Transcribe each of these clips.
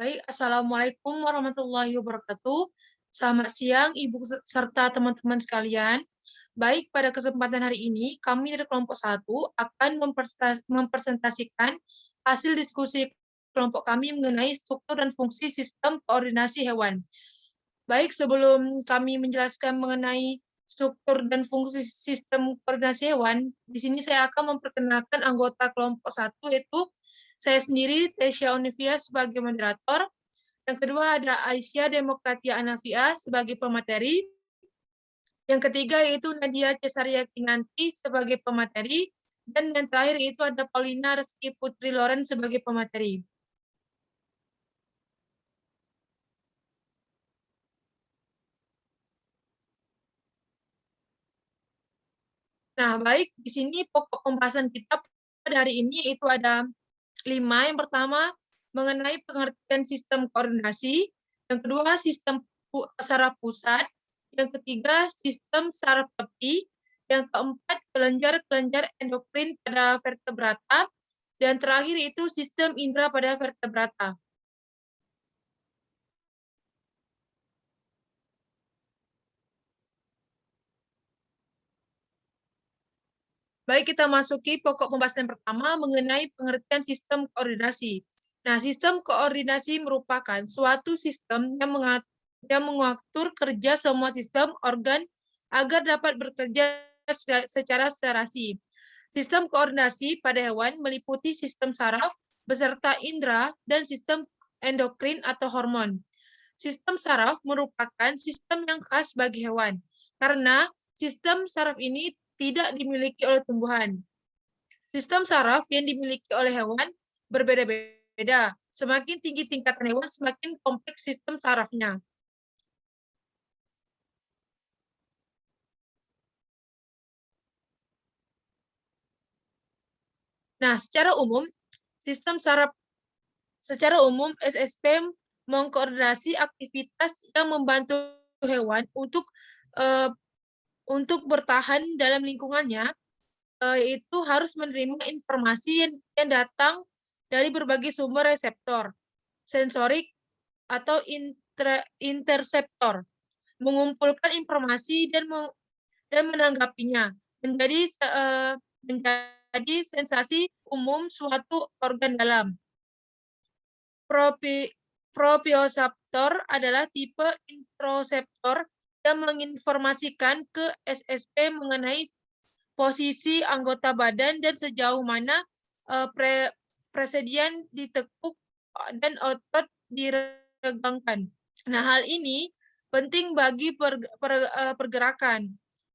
Baik, Assalamualaikum warahmatullahi wabarakatuh. Selamat siang, Ibu serta teman-teman sekalian. Baik, pada kesempatan hari ini, kami dari kelompok satu akan mempresentasikan hasil diskusi kelompok kami mengenai struktur dan fungsi sistem koordinasi hewan. Baik, sebelum kami menjelaskan mengenai struktur dan fungsi sistem koordinasi hewan, di sini saya akan memperkenalkan anggota kelompok satu, yaitu saya sendiri, Tesya Univia, sebagai moderator. Yang kedua ada Aisyah Demokratia Anafia sebagai pemateri. Yang ketiga yaitu Nadia Cesaria Kinanti sebagai pemateri. Dan yang terakhir itu ada Paulina Reski Putri Loren sebagai pemateri. Nah, baik, di sini pokok pembahasan kita pada hari ini itu ada 5. Yang pertama, mengenai pengertian sistem koordinasi. Yang kedua, sistem saraf pusat. Yang ketiga, sistem saraf tepi. Yang keempat, kelenjar-kelenjar endokrin pada vertebrata. Dan terakhir itu sistem indera pada vertebrata. Baik, kita masuki pokok pembahasan pertama mengenai pengertian sistem koordinasi. Nah, sistem koordinasi merupakan suatu sistem yang mengatur kerja semua sistem organ agar dapat bekerja secara serasi. Sistem koordinasi pada hewan meliputi sistem saraf beserta indera dan sistem endokrin atau hormon. Sistem saraf merupakan sistem yang khas bagi hewan karena sistem saraf ini tidak dimiliki oleh tumbuhan. Sistem saraf yang dimiliki oleh hewan berbeda-beda. Semakin tinggi tingkatan hewan, semakin kompleks sistem sarafnya. Nah, secara umum SSP mengkoordinasi aktivitas yang membantu hewan uh, untuk bertahan dalam lingkungannya, itu harus menerima informasi yang datang dari berbagai sumber reseptor, sensorik, atau interseptor, mengumpulkan informasi dan menanggapinya menjadi sensasi umum suatu organ dalam. Proprioseptor adalah tipe interoceptor yang menginformasikan ke SSP mengenai posisi anggota badan dan sejauh mana presedian ditekuk dan otot diregangkan. Nah, hal ini penting bagi pergerakan.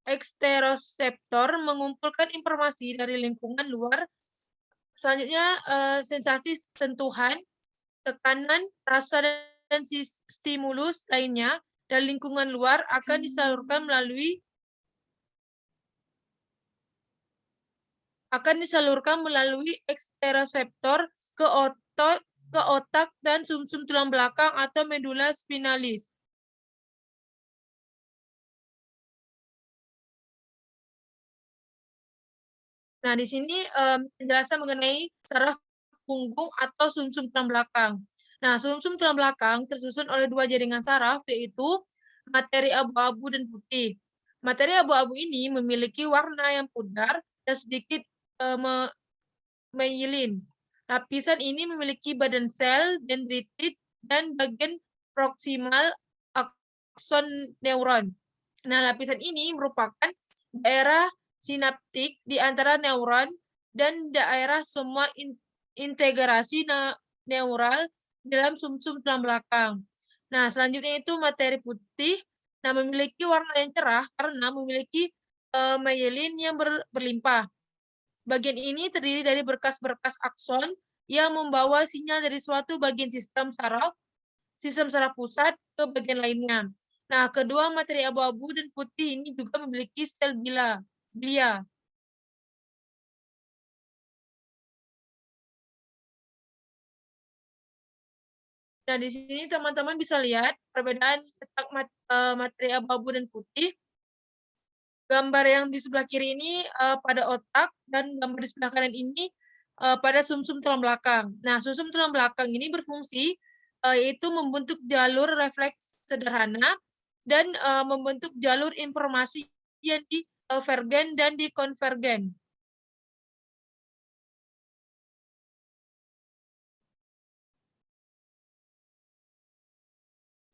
Eksteroseptor mengumpulkan informasi dari lingkungan luar. Selanjutnya, sensasi sentuhan, tekanan, rasa, dan stimulus lainnya dari lingkungan luar akan disalurkan melalui eksteroseptor ke otak dan sumsum tulang belakang atau medula spinalis. Nah, di sini penjelasan mengenai saraf punggung atau sumsum tulang belakang. Nah, sumsum tulang belakang tersusun oleh 2 jaringan saraf, yaitu materi abu-abu dan putih. Materi abu-abu ini memiliki warna yang pudar dan sedikit myelin. Lapisan ini memiliki badan sel, dendritit, dan bagian proksimal akson neuron. Nah, lapisan ini merupakan daerah sinaptik di antara neuron dan daerah semua integrasi neural dalam sumsum tulang belakang. Nah, selanjutnya itu materi putih. Nah, memiliki warna yang cerah karena memiliki myelin yang berlimpah. Bagian ini terdiri dari berkas-berkas akson yang membawa sinyal dari suatu bagian sistem saraf pusat ke bagian lainnya. Nah, kedua materi abu-abu dan putih ini juga memiliki sel glia. Nah, di sini teman-teman bisa lihat perbedaan letak materi abu-abu dan putih. Gambar yang di sebelah kiri ini pada otak, dan gambar di sebelah kanan ini pada sumsum tulang belakang. Nah, sumsum tulang belakang ini berfungsi yaitu membentuk jalur refleks sederhana dan membentuk jalur informasi yang divergen dan dikonvergen.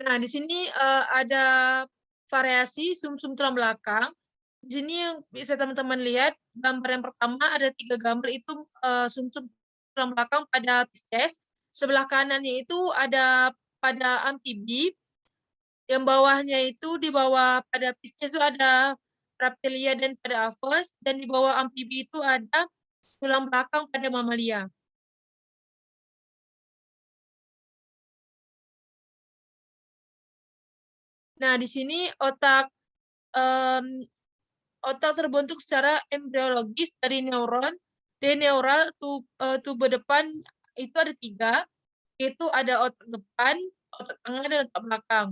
Nah, di sini ada variasi sumsum tulang belakang. Di sini yang bisa teman-teman lihat, gambar yang pertama ada 3 gambar itu sumsum tulang belakang pada Pisces. Sebelah kanannya itu ada pada amfibi, yang bawahnya itu di bawah pada Pisces itu ada Reptilia dan pada Aves, dan di bawah amfibi itu ada tulang belakang pada mamalia. Nah, di sini otak terbentuk secara embriologis dari neuron. Dari neural tubuh depan itu ada 3, yaitu ada otak depan, otak tengah, dan otak belakang.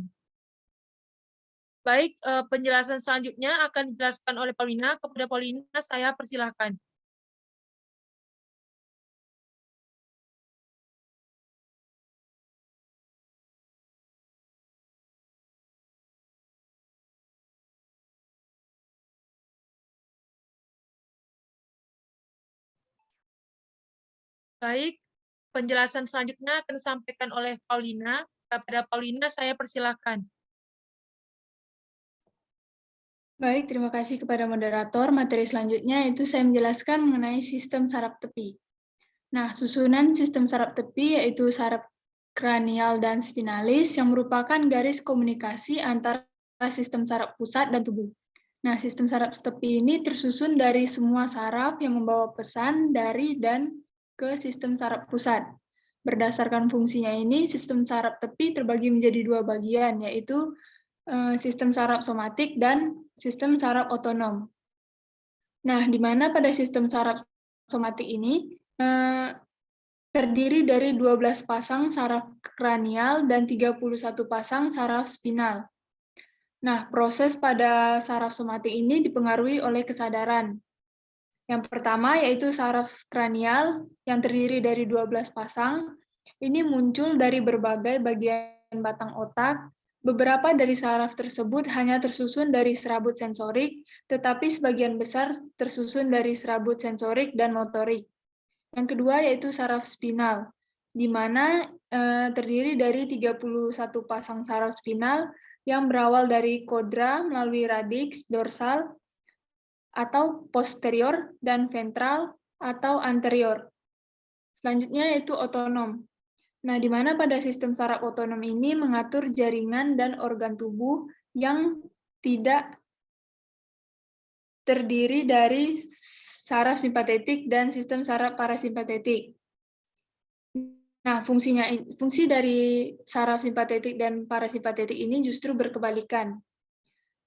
Baik, penjelasan selanjutnya akan dijelaskan oleh Paulina. Kepada Paulina, saya persilahkan. Baik, penjelasan selanjutnya akan disampaikan oleh Paulina. Kepada Paulina, saya persilahkan. Baik, terima kasih kepada moderator. Materi selanjutnya itu saya menjelaskan mengenai sistem saraf tepi. Nah, susunan sistem saraf tepi yaitu saraf kranial dan spinalis yang merupakan garis komunikasi antara sistem saraf pusat dan tubuh. Nah, sistem saraf tepi ini tersusun dari semua saraf yang membawa pesan dari dan ke sistem saraf pusat. Berdasarkan fungsinya ini, sistem saraf tepi terbagi menjadi 2 bagian, yaitu sistem saraf somatik dan sistem saraf otonom. Nah, di mana pada sistem saraf somatik ini terdiri dari 12 pasang saraf kranial dan 31 pasang saraf spinal. Nah, proses pada saraf somatik ini dipengaruhi oleh kesadaran. Yang pertama yaitu saraf kranial yang terdiri dari 12 pasang. Ini muncul dari berbagai bagian batang otak. Beberapa dari saraf tersebut hanya tersusun dari serabut sensorik, tetapi sebagian besar tersusun dari serabut sensorik dan motorik. Yang kedua yaitu saraf spinal, di mana terdiri dari 31 pasang saraf spinal yang berawal dari kodra melalui radix dorsal atau posterior dan ventral atau anterior. Selanjutnya yaitu otonom. Nah, di mana pada sistem saraf otonom ini mengatur jaringan dan organ tubuh yang tidak terdiri dari saraf simpatetik dan sistem saraf parasimpatetik. Nah, fungsi dari saraf simpatetik dan parasimpatetik ini justru berkebalikan.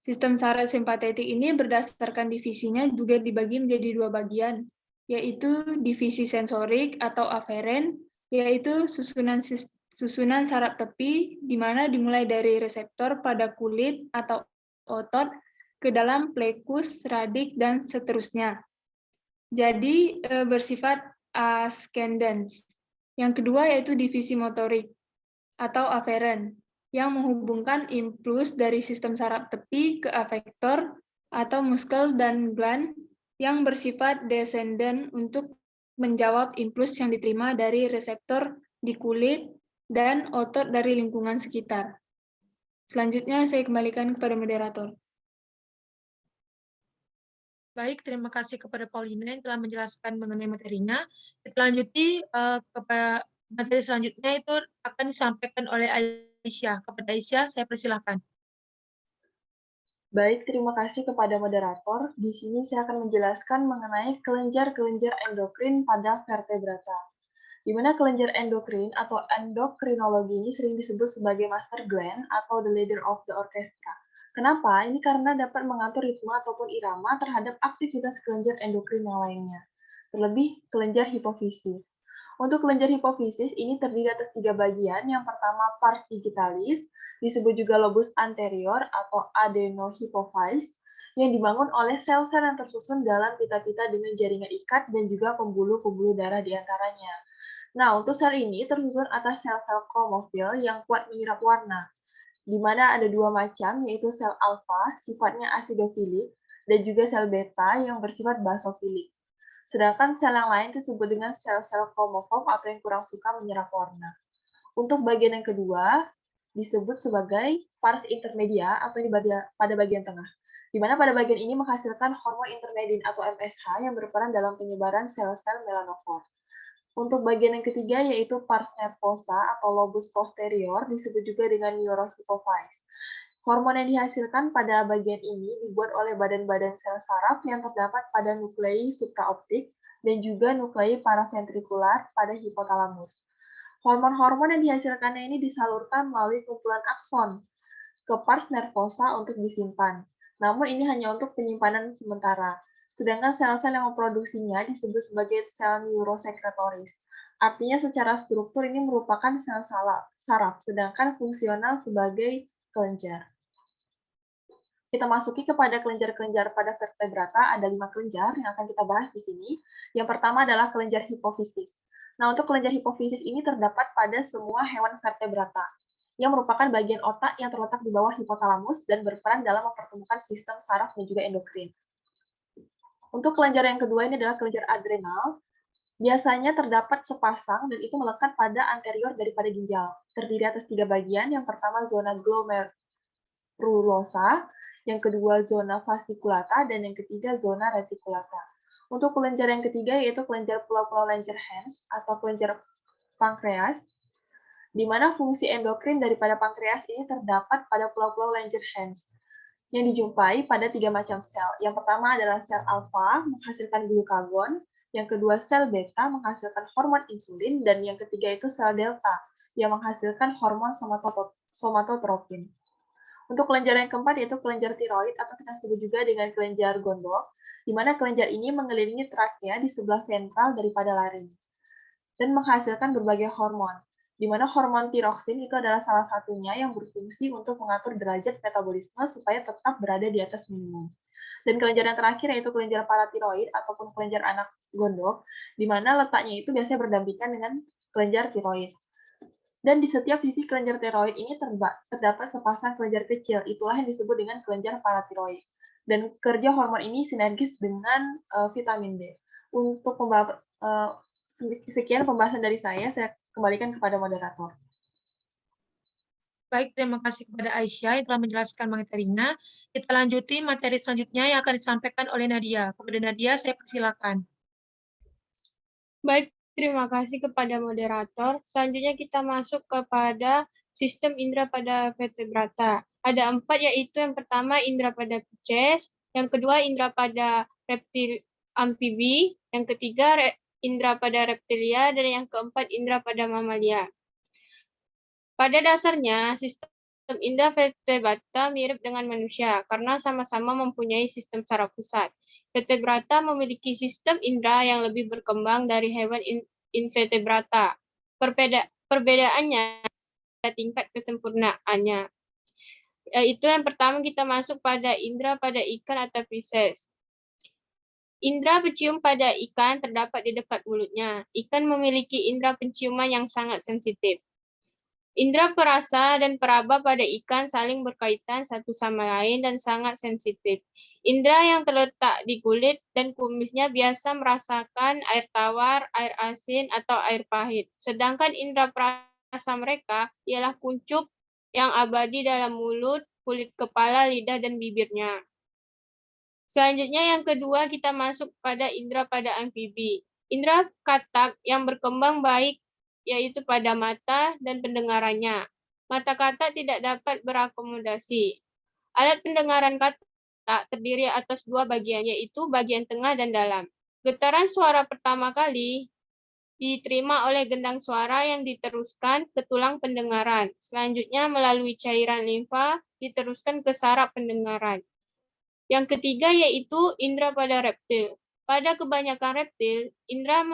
Sistem saraf simpatetik ini berdasarkan divisinya juga dibagi menjadi 2 bagian, yaitu divisi sensorik atau aferen, yaitu susunan saraf tepi, di mana dimulai dari reseptor pada kulit atau otot ke dalam plekus, radik, dan seterusnya. Jadi bersifat ascendens. Yang kedua yaitu divisi motorik atau aferen, yang menghubungkan impuls dari sistem saraf tepi ke afektor atau muskel dan gland yang bersifat descendent untuk menjawab impuls yang diterima dari reseptor di kulit dan otot dari lingkungan sekitar. Selanjutnya saya kembalikan kepada moderator. Baik, terima kasih kepada Paulina yang telah menjelaskan mengenai materinya. Kita lanjuti kepada materi selanjutnya itu akan disampaikan oleh Aisyah. Kepada Aisyah, saya persilahkan. Baik, terima kasih kepada moderator. Di sini saya akan menjelaskan mengenai kelenjar-kelenjar endokrin pada vertebrata. Di mana kelenjar endokrin atau endokrinologi ini sering disebut sebagai master gland atau the leader of the orchestra. Kenapa? Ini karena dapat mengatur ritme ataupun irama terhadap aktivitas kelenjar endokrin yang lainnya. Terlebih kelenjar hipofisis. Untuk kelenjar hipofisis ini terdiri atas 3 bagian. Yang pertama pars digitalis, disebut juga lobus anterior atau adenohypophyse, yang dibangun oleh sel-sel yang tersusun dalam pita-pita dengan jaringan ikat dan juga pembuluh-pembuluh darah di antaranya. Nah, untuk sel ini tersusun atas sel-sel kromofil yang kuat menyerap warna, di mana ada dua macam, yaitu sel alfa, sifatnya asidofilik, dan juga sel beta yang bersifat basofilik. Sedangkan sel yang lain disebut dengan sel-sel kromofob atau yang kurang suka menyerap warna. Untuk bagian yang kedua, disebut sebagai pars intermedia atau pada bagian tengah, di mana pada bagian ini menghasilkan hormon intermedin atau MSH yang berperan dalam penyebaran sel-sel melanofor. Untuk bagian yang ketiga yaitu pars nervosa atau lobus posterior, disebut juga dengan neurohypophyse. Hormon yang dihasilkan pada bagian ini dibuat oleh badan-badan sel saraf yang terdapat pada nuklei supraoptik dan juga nuklei paraventrikular pada hipotalamus. Hormon-hormon yang dihasilkannya ini disalurkan melalui kumpulan akson ke pars nervosa untuk disimpan. Namun ini hanya untuk penyimpanan sementara. Sedangkan sel-sel yang memproduksinya disebut sebagai sel neurosekretoris. Artinya secara struktur ini merupakan sel saraf, sedangkan fungsional sebagai kelenjar. Kita masuki kepada kelenjar-kelenjar pada vertebrata, ada 5 kelenjar yang akan kita bahas di sini. Yang pertama adalah kelenjar hipofisis. Nah, untuk kelenjar hipofisis ini terdapat pada semua hewan vertebrata, yang merupakan bagian otak yang terletak di bawah hipotalamus dan berperan dalam mempertemukan sistem saraf dan juga endokrin. Untuk kelenjar yang kedua ini adalah kelenjar adrenal. Biasanya terdapat sepasang dan itu melekat pada anterior daripada ginjal. Terdiri atas 3 bagian. Yang pertama zona glomerulosa, yang kedua zona fasciculata, dan yang ketiga zona reticulata. Untuk kelenjar yang ketiga yaitu kelenjar pulau-pulau Langerhans atau kelenjar pankreas, di mana fungsi endokrin daripada pankreas ini terdapat pada pulau-pulau Langerhans yang dijumpai pada 3 macam sel. Yang pertama adalah sel alfa menghasilkan glukagon, yang kedua sel beta menghasilkan hormon insulin, dan yang ketiga itu sel delta yang menghasilkan hormon somatotropin. Untuk kelenjar yang keempat yaitu kelenjar tiroid atau kita sebut juga dengan kelenjar gondok, di mana kelenjar ini mengelilingi trakea di sebelah ventral daripada laring dan menghasilkan berbagai hormon, di mana hormon tiroksin itu adalah salah satunya yang berfungsi untuk mengatur derajat metabolisme supaya tetap berada di atas minimum. Dan kelenjar yang terakhir yaitu kelenjar paratiroid ataupun kelenjar anak gondok, di mana letaknya itu biasanya berdampingan dengan kelenjar tiroid. Dan di setiap sisi kelenjar tiroid ini terdapat sepasang kelenjar kecil, itulah yang disebut dengan kelenjar paratiroid. Dan kerja hormon ini sinergis dengan vitamin D. Untuk sekian pembahasan dari saya kembalikan kepada moderator. Baik, terima kasih kepada Aisyah yang telah menjelaskan materinya. Kita lanjuti materi selanjutnya yang akan disampaikan oleh Nadia. Kepada Nadia, saya persilakan. Baik, terima kasih kepada moderator. Selanjutnya kita masuk kepada sistem indera pada vertebrata. Ada 4, yaitu yang pertama indera pada Pisces, yang kedua indera pada reptil amfibi, yang ketiga indera pada reptilia, dan yang keempat indera pada mamalia. Pada dasarnya, sistem indera vertebrata mirip dengan manusia karena sama-sama mempunyai sistem saraf pusat. Vertebrata memiliki sistem indera yang lebih berkembang dari hewan invertebrata. Perbedaannya pada tingkat kesempurnaannya. Yaitu yang pertama kita masuk pada indera pada ikan atau Pisces. Indera pencium pada ikan terdapat di dekat mulutnya. Ikan memiliki indera penciuman yang sangat sensitif. Indera perasa dan peraba pada ikan saling berkaitan satu sama lain dan sangat sensitif. Indera yang terletak di kulit dan kumisnya biasa merasakan air tawar, air asin, atau air pahit. Sedangkan indera perasa mereka ialah kuncup yang abadi dalam mulut, kulit kepala, lidah, dan bibirnya. Selanjutnya yang kedua kita masuk pada indera pada amfibi. Indera katak yang berkembang baik yaitu pada mata dan pendengarannya. Mata katak tidak dapat berakomodasi. Alat pendengaran katak terdiri atas 2 bagian, yaitu bagian tengah dan dalam. Getaran suara pertama kali diterima oleh gendang suara yang diteruskan ke tulang pendengaran. Selanjutnya melalui cairan limfa diteruskan ke saraf pendengaran. Yang ketiga yaitu indera pada reptil. Pada kebanyakan reptil, indera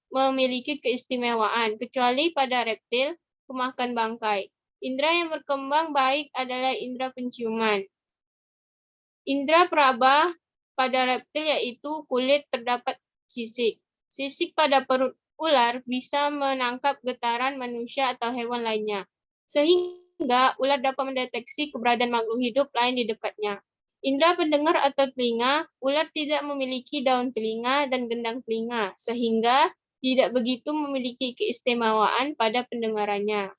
memiliki keistimewaan, kecuali pada reptil pemakan bangkai. Indera yang berkembang baik adalah indera penciuman. Indera peraba pada reptil yaitu kulit terdapat sisik. Sisik pada perut ular bisa menangkap getaran manusia atau hewan lainnya, sehingga ular dapat mendeteksi keberadaan makhluk hidup lain di dekatnya. Indera pendengar atau telinga, ular tidak memiliki daun telinga dan gendang telinga, sehingga tidak begitu memiliki keistimewaan pada pendengarannya.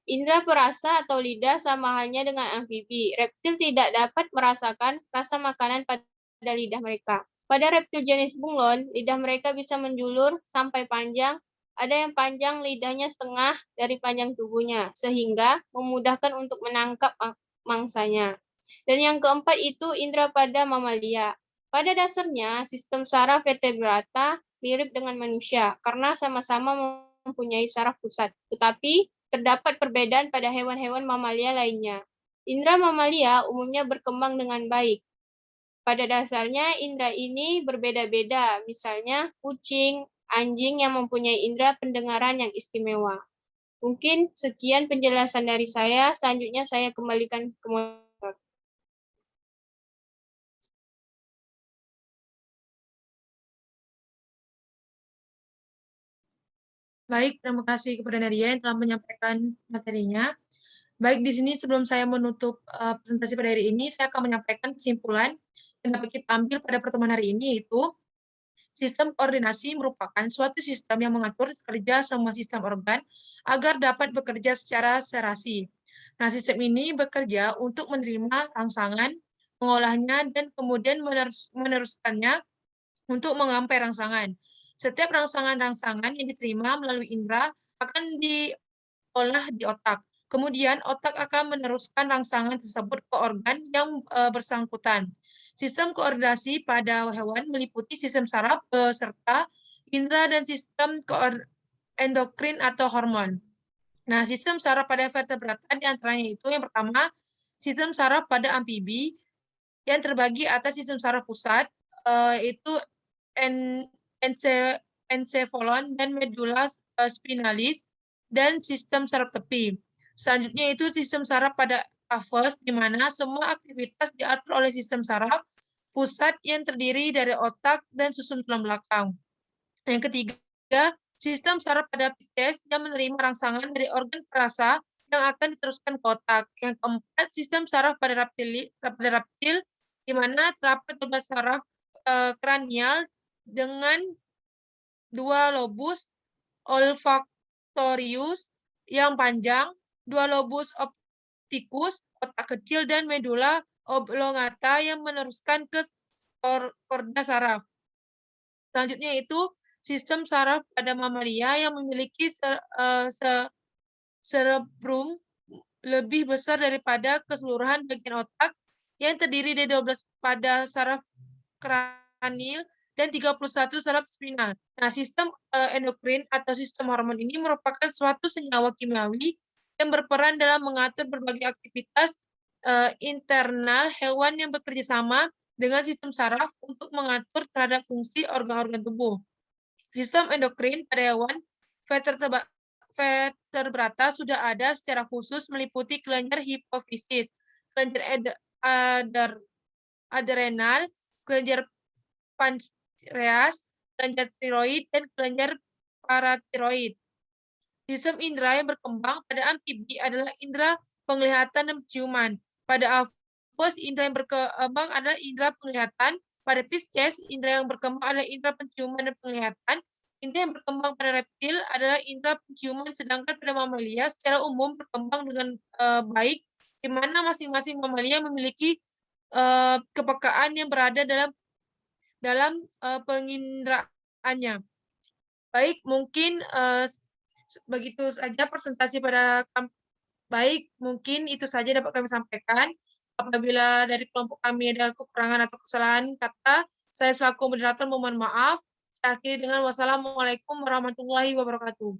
Indera perasa atau lidah sama halnya dengan amfibi. Reptil tidak dapat merasakan rasa makanan pada lidah mereka. Pada reptil jenis bunglon, lidah mereka bisa menjulur sampai panjang. Ada yang panjang lidahnya setengah dari panjang tubuhnya, sehingga memudahkan untuk menangkap mangsanya. Dan yang keempat itu indera pada mamalia. Pada dasarnya, sistem saraf vertebrata mirip dengan manusia karena sama-sama mempunyai saraf pusat. Tetapi terdapat perbedaan pada hewan-hewan mamalia lainnya. Indera mamalia umumnya berkembang dengan baik. Pada dasarnya, indera ini berbeda-beda. Misalnya, kucing, anjing yang mempunyai indera pendengaran yang istimewa. Mungkin sekian penjelasan dari saya. Selanjutnya saya kembalikan ke moderator. Baik, terima kasih kepada Nadia yang telah menyampaikan materinya. Baik, di sini sebelum saya menutup presentasi pada hari ini, saya akan menyampaikan kesimpulan yang dapat kita ambil pada pertemuan hari ini, yaitu sistem koordinasi merupakan suatu sistem yang mengatur kerja semua sistem organ agar dapat bekerja secara serasi. Nah, sistem ini bekerja untuk menerima rangsangan, mengolahnya, dan kemudian meneruskannya untuk mengampai rangsangan. Setiap rangsangan-rangsangan yang diterima melalui indera akan diolah di otak. Kemudian otak akan meneruskan rangsangan tersebut ke organ yang bersangkutan. Sistem koordinasi pada hewan meliputi sistem saraf serta indera dan sistem endokrin atau hormon. Nah, sistem saraf pada vertebrata diantaranya itu yang pertama, sistem saraf pada amfibi yang terbagi atas sistem saraf pusat, itu encephalon dan medulla spinalis, dan sistem saraf tepi. Selanjutnya itu sistem saraf pada apus, di mana semua aktivitas diatur oleh sistem saraf pusat yang terdiri dari otak dan susun tulang belakang. Yang ketiga, sistem saraf pada pisces yang menerima rangsangan dari organ perasa yang akan diteruskan ke otak. Yang keempat, sistem saraf pada reptil, di mana terdapat 12 saraf kranial dengan 2 lobus olfaktorius yang panjang, 2 lobus opticus, otak kecil, dan medula oblongata yang meneruskan ke korda saraf. Selanjutnya itu sistem saraf pada mamalia yang memiliki cerebrum lebih besar daripada keseluruhan bagian otak yang terdiri dari 12 pada saraf kranil dan 31 saraf spinal. Nah, sistem endokrin atau sistem hormon ini merupakan suatu senyawa kimiawi yang berperan dalam mengatur berbagai aktivitas internal hewan yang bekerja sama dengan sistem saraf untuk mengatur terhadap fungsi organ-organ tubuh. Sistem endokrin pada hewan vertebrata sudah ada secara khusus meliputi kelenjar hipofisis, kelenjar adrenal, kelenjar pankreas, kelenjar tiroid, dan kelenjar paratiroid. Sistem indera yang berkembang pada amfibi adalah indera penglihatan dan penciuman. Pada apus, indera yang berkembang adalah indera penglihatan. Pada pisces, indera yang berkembang adalah indera penciuman dan penglihatan. Indera yang berkembang pada reptil adalah indera penciuman, sedangkan pada mamalia secara umum berkembang dengan baik, di mana masing-masing mamalia memiliki kepekaan yang berada dalam penginderaannya. Baik, mungkin begitu saja presentasi pada baik, mungkin itu saja dapat kami sampaikan. Apabila dari kelompok kami ada kekurangan atau kesalahan kata, saya selaku moderator mohon maaf. Saya akhiri dengan wassalamualaikum warahmatullahi wabarakatuh.